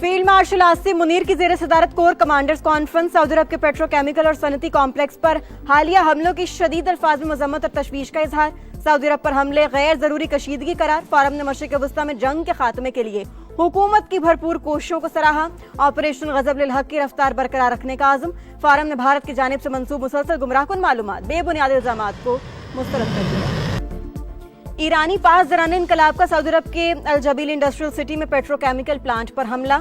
Field marshal Asim Munir की जेर सदारत कोर कमांडर्स कॉन्फ्रेंस। सऊदी अरब के पेट्रोकेमिकल और सनती कॉम्प्लेक्स पर हालिया हमलों की शदीद अल्फाज में मजम्मत और तशवीश का इजहार। सऊदी अरब पर हमले गैर जरूरी कशीदगी करार। फोरम ने मशरिक वस्ता में जंग के खात्मे के लिए हुकूमत की भरपूर कोशिशों को सराहा। ऑपरेशन गजब लिल हक की रफ्तार बरकरार रखने का आज़म। फोरम ने भारत की जानिब से मंसूब मुसलसल गुमराहकुन मालूमात बेबुनियाद इल्जामात को मुस्तरद कर दिया। ईरानी पास दौरान इनकलाब का सऊदी अरब के अल जबील इंडस्ट्रियल सिटी में पेट्रोकेमिकल प्लांट पर हमला।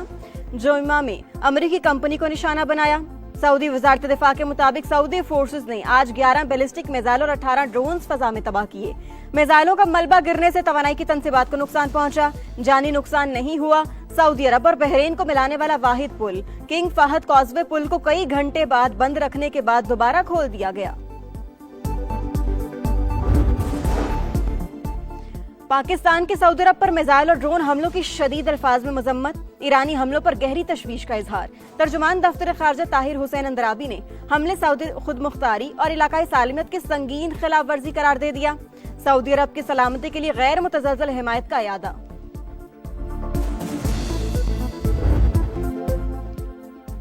जोइमा में अमेरिकी कंपनी को निशाना बनाया। सऊदी वजारत दिफा के मुताबिक सऊदी फोर्सेस ने आज 11 बैलिस्टिक मिसाइल और 18 ड्रोन्स फजा में तबाह किए। मिसाइलों का मलबा गिरने से तवानाई की तनसीबात को नुकसान पहुंचा, जानी नुकसान नहीं हुआ। सऊदी अरब और बहरीन को मिलाने वाला वाहिद पुल किंग फहद कॉजवे पुल को कई घंटे बाद बंद रखने के बाद दोबारा खोल दिया गया। पाकिस्तान के सऊदी अरब पर मिसाइल और ड्रोन हमलों की शदीद अल्फाज में मजम्मत। ईरानी हमलों पर गहरी तशवीश का इजहार। तर्जुमान दफ्तर खारजा ताहिर हुसैन अंदराबी ने हमले सऊदी खुद मुख्तारी और इलाकाई सालिमियत की संगीन खिलाफ वर्जी करार दे दिया। सऊदी अरब की सलामती के लिए गैर मुतज़लज़ल हिमायत का यादा।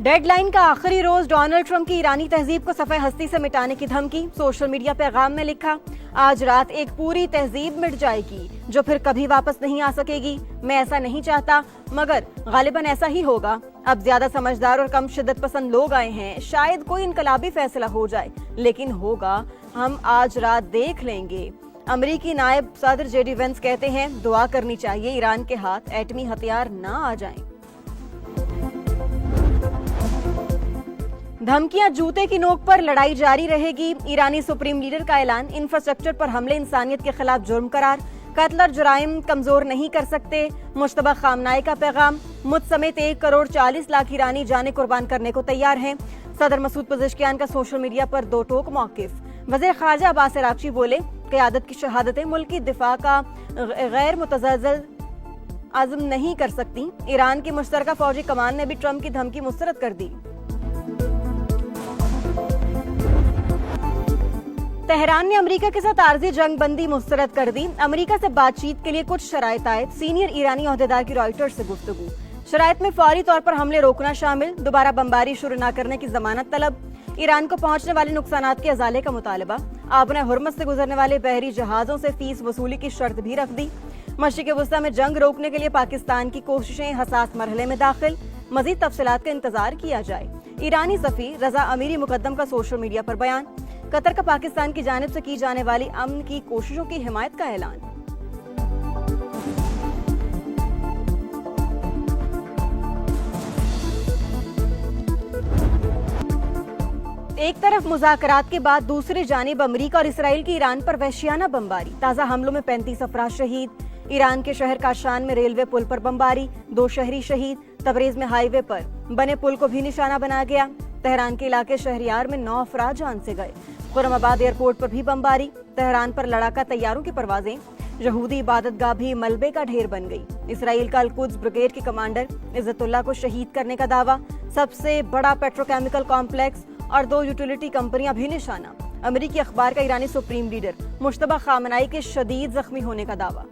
डेडलाइन का आखिरी रोज डोनाल्ड ट्रंप की ईरानी तहजीब को सफ़े हस्ती से मिटाने की धमकी। सोशल मीडिया पैगाम में लिखा, आज रात एक पूरी तहजीब मिट जाएगी जो फिर कभी वापस नहीं आ सकेगी। मैं ऐसा नहीं चाहता मगर गालिबन ऐसा ही होगा। अब ज्यादा समझदार और कम शिद्दत पसंद लोग आए हैं, शायद कोई इनकलाबी फैसला हो जाए, लेकिन होगा, हम आज रात देख लेंगे। अमेरिकी नायब सदर जेडी वेंस कहते हैं, दुआ करनी चाहिए ईरान के हाथ एटमी हथियार ना आ जाएं। धमकियां जूते की नोक पर, लड़ाई जारी रहेगी। ईरानी सुप्रीम लीडर का ऐलान। इंफ्रास्ट्रक्चर पर हमले इंसानियत के खिलाफ जुर्म करार। कत्ल और जुराइम कमजोर नहीं कर सकते। मुश्तबा खामनाई का पैगाम। मुझ समेत 1 करोड़ 40 लाख ईरानी जाने कुर्बान करने को तैयार हैं। सदर मसूद पज़ेश्कियान का सोशल मीडिया पर दो टोक मौकिफ। वज़ीर ख़ारजा अब्बास अराग़ची बोले, क़यादत की शहादतें मुल्क की दिफा का गैर मुतज़लज़ल आज़म नहीं कर सकती। ईरान की मुश्तरका फौजी कमान ने भी ट्रंप की धमकी मुस्तरद कर दी। तेहरान ने अमेरिका के साथ आर्जी जंग बंदी मुस्तरद कर दी। अमेरिका से बातचीत के लिए कुछ शराइत आयत। सीनियर ईरानी ओहदेदार की रॉयटर्स से गुफ्तगू। शराइत में फौरी तौर पर हमले रोकना शामिल। दोबारा बमबारी शुरू न करने की जमानत तलब। ईरान को पहुंचने वाले नुकसानात के अजाले का मुतालबा। आबने हुर्मुज़ से गुजरने वाले बहरी जहाजों से फीस वसूली की शर्त भी रख दी। मशरिक़ वस्ता में जंग रोकने के लिए पाकिस्तान की कोशिशें हसास मरहले में दाखिल। मजीद तफसीलात का इंतजार किया जाए। ईरानी सफ़ी रजा अमीरी मुकद्दम का सोशल मीडिया पर बयान। कतर का पाकिस्तान की जानिब से की जाने वाली अमन की कोशिशों की हिमायत का ऐलान। एक तरफ मुज़ाकरात के बाद दूसरी जानिब अमेरिका और इसराइल की ईरान पर वहशियाना बमबारी। ताज़ा हमलों में 35 अफराद शहीद। ईरान के शहर काशान में रेलवे पुल पर बमबारी, 2 शहरी शहीद। तबरेज में हाईवे पर बने पुल को भी निशाना बनाया गया। तेहरान के इलाके शहरियार में 9 अफराद जान से गए। खुर्रमाबाद एयरपोर्ट पर भी बमबारी। तेहरान पर लड़ाका तैयारों की परवाजें। यहूदी इबादतगाह भी मलबे का ढेर बन गई। इसराइल का अल-कुद्स ब्रिगेड के कमांडर इज्जतुल्लाह को शहीद करने का दावा। सबसे बड़ा पेट्रोकेमिकल कॉम्प्लेक्स और 2 यूटिलिटी कंपनियां भी निशाना। अमेरिकी अखबार का ईरानी सुप्रीम लीडर मुश्तबा खामनाई के शदीद जख्मी होने का दावा।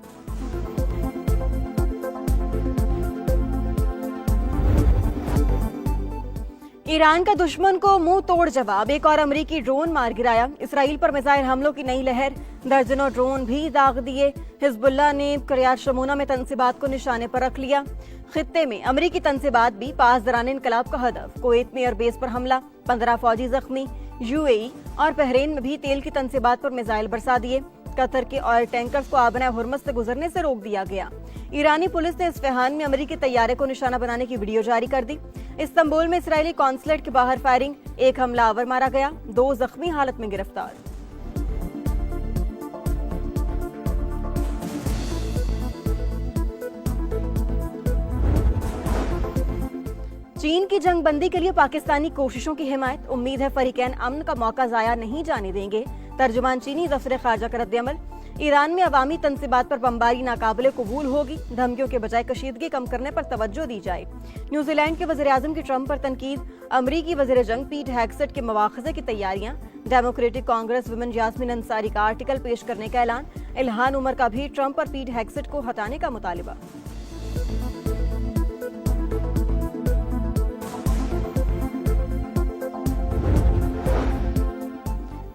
ईरान का दुश्मन को मुंह तोड़ जवाब। एक और अमेरिकी ड्रोन मार गिराया। इसराइल पर मिसाइल हमलों की नई लहर। दर्जनों ड्रोन भी दाग दिए। हिजबुल्लाह ने करियात शमूना में तनसीबात को निशाने पर रख लिया। खित्ते में अमेरिकी तनसीबात भी पास दौरान इनकलाब का हदफ। कुवैत में एयरबेस पर हमला, 15 फौजी जख्मी। यूएई और बहरीन में भी तेल की तनसीबात पर मिसाइल बरसा दिए। कतर के ऑयल टैंकर्स को आबना हुर्मुज़ से गुजरने से रोक दिया गया। ईरानी पुलिस ने इस्फहान में अमेरिकी तैयारे को निशाना बनाने की वीडियो जारी कर दी। इस्तांबुल में इसराइली कॉन्सुलेट के बाहर फायरिंग। 1 हमलावर मारा गया, 2 जख्मी हालत में गिरफ्तार। चीन की जंग बंदी के लिए पाकिस्तानी कोशिशों की हिमायत। उम्मीद है फरीकैन अमन का मौका जाया नहीं जाने देंगे। तर्जुमान चीनी दफ्तर खारजा का रद्द-ए-अमल। ईरान में अवामी तनसीबात पर बमबारी नाकाबिले कबूल होगी। धमकियों के बजाय कशीदगी कम करने पर तवज्जो दी जाए। न्यूजीलैंड के वज़ीर-ए-आज़म की ट्रंप पर तनकीद। अमरीकी वज़ीर जंग पीट हेग्सेट के मवाख़ज़े की तैयारियां। डेमोक्रेटिक कांग्रेस वुमेन यास्मीन अंसारी का आर्टिकल पेश करने का ऐलान। इल्हान उमर का भी ट्रंप और पीट हेग्सेट को हटाने का मुतालिबा।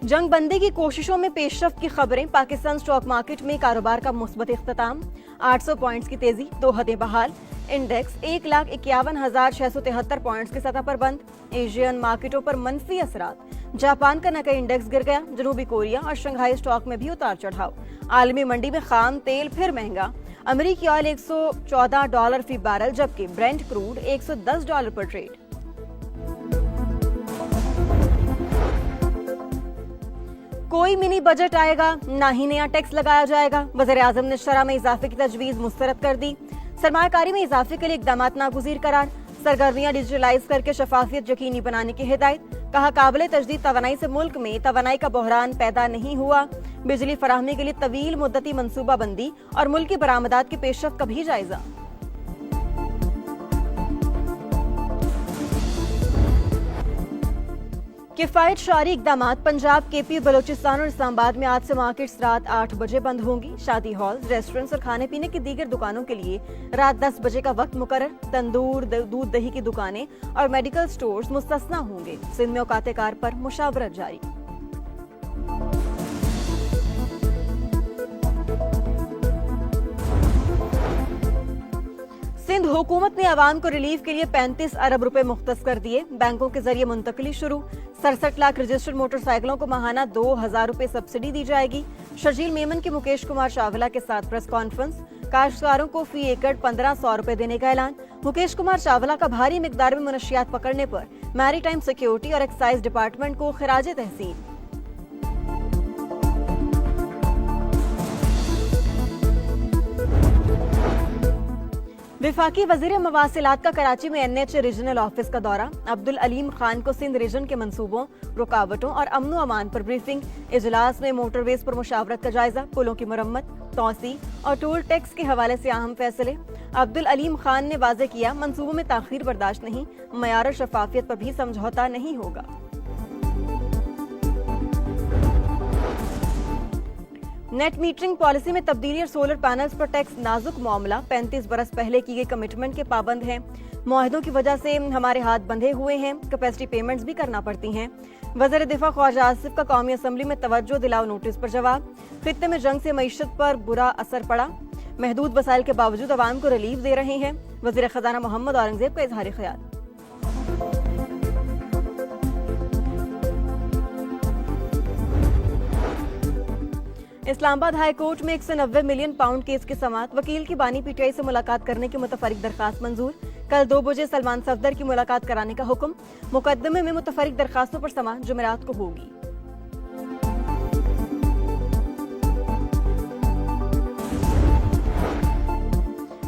जंगबंदी की कोशिशों में पेशरफ की खबरें। पाकिस्तान स्टॉक मार्केट में कारोबार का मुस्बत इख्तिताम। 800 पॉइंट्स की तेजी, 2 हदें बहाल। इंडेक्स 1,51,673 पॉइंट्स की सतह पर बंद। एशियन मार्केटों पर मनफी असरात। जापान का नकई इंडेक्स गिर गया। जनूबी कोरिया और शंघाई स्टॉक में भी उतार चढ़ाव। आलमी मंडी में खाम तेल फिर महंगा। अमेरिकी ऑयल $114 फी बैरल, जबकि ब्रेंट क्रूड $110 पर ट्रेड। कोई मिनी बजट आएगा, ना ही नया टैक्स लगाया जाएगा। वज़ीर-ए-आज़म ने शरह में इजाफे की तजवीज मुस्तरद कर दी। सरमायाकारी में इजाफे के लिए इक़दामात नागुज़ीर करार। सरगर्मियां डिजिटलाइज करके शफाफियत यकीनी बनाने की हिदायत। कहा, काबिल तजदीद तवानाई से मुल्क में तवानाई का बहरान पैदा नहीं हुआ। बिजली फराहमी के लिए तवील मुद्दती मनसूबा बंदी और मुल्की बरामदात की पेशरफ्त का भी जायजा। किफायत शारी इकदामात। पंजाब, केपी, बलोचिस्तान और इस्लामाबाद में आज से मार्केट्स रात 8 बजे बंद होंगी। शादी हॉल, रेस्टोरेंट्स और खाने पीने की दीगर दुकानों के लिए रात 10 बजे का वक्त मुकर्रर। तंदूर, दूध दही की दुकानें और मेडिकल स्टोर्स मुस्तस्ना होंगे। सिंध में औकात कार पर मुशावरत जारी। सिंध हुकूमत ने अवाम को रिलीफ के लिए 35 अरब रुपए मुख्तस कर दिए। बैंकों के जरिए मुंतकली शुरू। 67 लाख रजिस्टर्ड मोटरसाइकिलों को माहाना 2,000 रुपए सब्सिडी दी जाएगी। शर्जील मेमन की मुकेश कुमार चावला के साथ प्रेस कॉन्फ्रेंस। काश्तकारों को फी एकड़ 1,500 रुपए देने का ऐलान। मुकेश कुमार चावला का भारी मिकदार में मनशियात पकड़ने पर मैरीटाइम सिक्योरिटी और एक्साइज डिपार्टमेंट को खिराज तहसीन। विफाकी वजीर मवासिलात का कराची में NH रीजनल ऑफिस का दौरा। अब्दुल अलीम खान को सिंध रीजन के मंसूबों, रुकावटों और अमनो अमान पर ब्रीफिंग। इजलास में मोटरवेज पर मुशावरत का जायजा। पुलों की मरम्मत, तौसी और टोल टैक्स के हवाले से अहम फैसले। अब्दुल अलीम खान ने वाजे किया, मंसूबों में ताखीर बर्दाश्त नहीं। मयार और शफाफियत पर भी समझौता नहीं होगा। नेट मीटरिंग पॉलिसी में तब्दीली और सोलर पैनल्स पर टैक्स नाजुक मामला। 35 बरस पहले की गई कमिटमेंट के पाबंद हैं। मुआहदों की वजह से हमारे हाथ बंधे हुए हैं। कैपेसिटी पेमेंट्स भी करना पड़ती हैं। वज़ीर दिफा ख्वाजा आसिफ का कौमी असम्बली में तवज्जो दिलाओ नोटिस पर जवाब। खित्ते में जंग से मईशत पर बुरा असर पड़ा। महदूद वसाइल के बावजूद अवाम को रिलीफ दे रहे हैं। वज़ीर खजाना मोहम्मद औरंगजेब का इजहार ख्याल। इस्लामाबाद हाई कोर्ट में 190 मिलियन पाउंड केस की समाअत। वकील की बानी PTI से मुलाकात करने की मुतफरिक दरखास्त मंजूर। कल 2 बजे सलमान सफदर की मुलाकात कराने का हुक्म। मुकदमे में मुतफरिक दरखास्तों पर समाअत जुमेरात को होगी।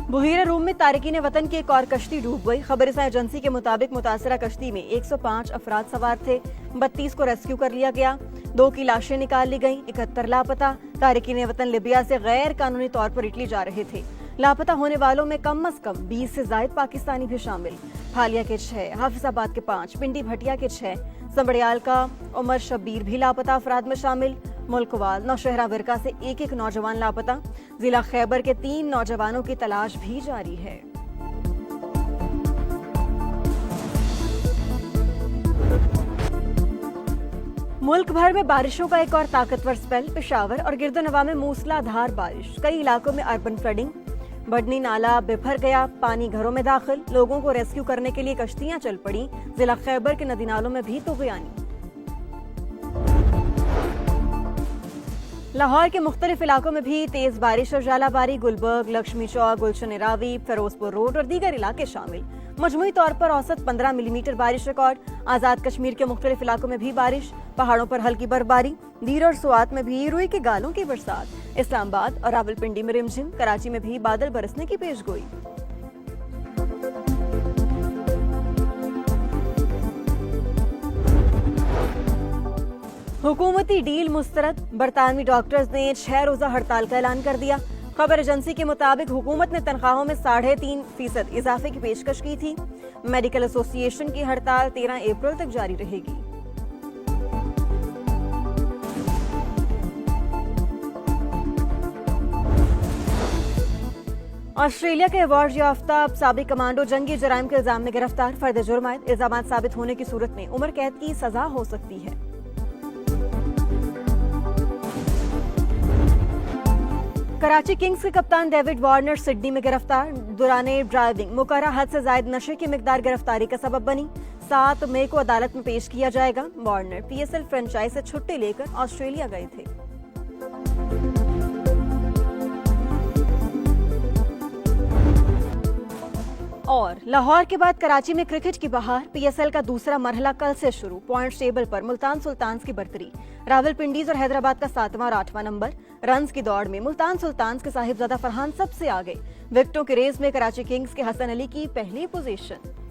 बुहीरा रूम में तारिकीन वतन की एक और कश्ती डूब गई। खबरसां एजेंसी के मुताबिक मुतासरा कश्ती में 105 अफराद सवार थे। 32 को रेस्क्यू कर लिया गया। 2 की लाशें निकाल ली गईं। 71 लापता। तारिकीन वतन लिबिया से गैर कानूनी तौर पर इटली जा रहे थे। लापता होने वालों में कम अज कम 20 से जायद पाकिस्तानी भी शामिल। हालिया के 6, हाफिजाबाद के 5, पिंडी भटिया के 6, संबड़ियाल का उमर शब्बीर भी लापता अफराद में शामिल। मुल्कवाल, नौशहरा विरका से एक नौजवान लापता। जिला खैबर के 3 नौजवानों की तलाश भी जारी है। मुल्क भर में बारिशों का एक और ताकतवर स्पेल। पेशावर और गिरदोनवा में मूसलाधार बारिश। कई इलाकों में अर्बन फ्लडिंग। बढ़नी नाला बिफर गया। पानी घरों में दाखिल। लोगों को रेस्क्यू करने के लिए कश्तियां चल पड़ी। जिला खैबर के नदी नालों में भी तुग़यानी। लाहौर के मुख्तलिफ इलाकों में भी तेज बारिश और जालाबारी। गुलबर्ग, लक्ष्मी चौक, गुलशन रावी, फिरोजपुर रोड और दीगर इलाके शामिल। मजमूई तौर पर औसत 15 मिलीमीटर बारिश रिकॉर्ड। आजाद कश्मीर के मुख्तलिफ इलाकों में भी बारिश। पहाड़ों पर हल्की बर्फबारी। दीर और सुआत में भी रुई के गालों की बरसात। इस्लामाबाद और रावलपिंडी में रिमझिम। कराची में भी बादल बरसने की पेशगोई। हुकूमती डील मुस्तरद। बरतानवी डॉक्टर्स ने 6 रोजा हड़ताल का ऐलान कर दिया। खबर एजेंसी के मुताबिक हुकूमत ने तनख्वाहों में 3.5% इजाफे की पेशकश की थी। मेडिकल एसोसिएशन की हड़ताल 13 अप्रैल तक जारी रहेगी। ऑस्ट्रेलिया के अवार्ड याफ्ता साबिक कमांडो जंगी जराइम के इल्जाम में गिरफ्तार। फर्द जुर्म इल्जाम साबित होने की सूरत में उम्र कैद की सजा हो सकती है। कराची किंग्स के कप्तान डेविड वार्नर सिडनी में गिरफ्तार। दौराने ड्राइविंग मुकर्रर हद से ज्यादा नशे की मिकदार गिरफ्तारी का सबब बनी। 7 मई को अदालत में पेश किया जाएगा। वार्नर पीएसएल फ्रेंचाइज से छुट्टी लेकर ऑस्ट्रेलिया गए थे। और लाहौर के बाद कराची में क्रिकेट की बहार। पीएसएल का दूसरा मरहला कल से शुरू। पॉइंट्स टेबल पर मुल्तान सुल्तान्स की बरतरी। रावलपिंडीज और हैदराबाद का 7वां और 8वां नंबर। रन्स की दौड़ में मुल्तान सुल्तान्स के साहिबजादा फरहान सबसे आगे। विकेटों की रेस में कराची किंग्स के हसन अली की पहली पोजीशन।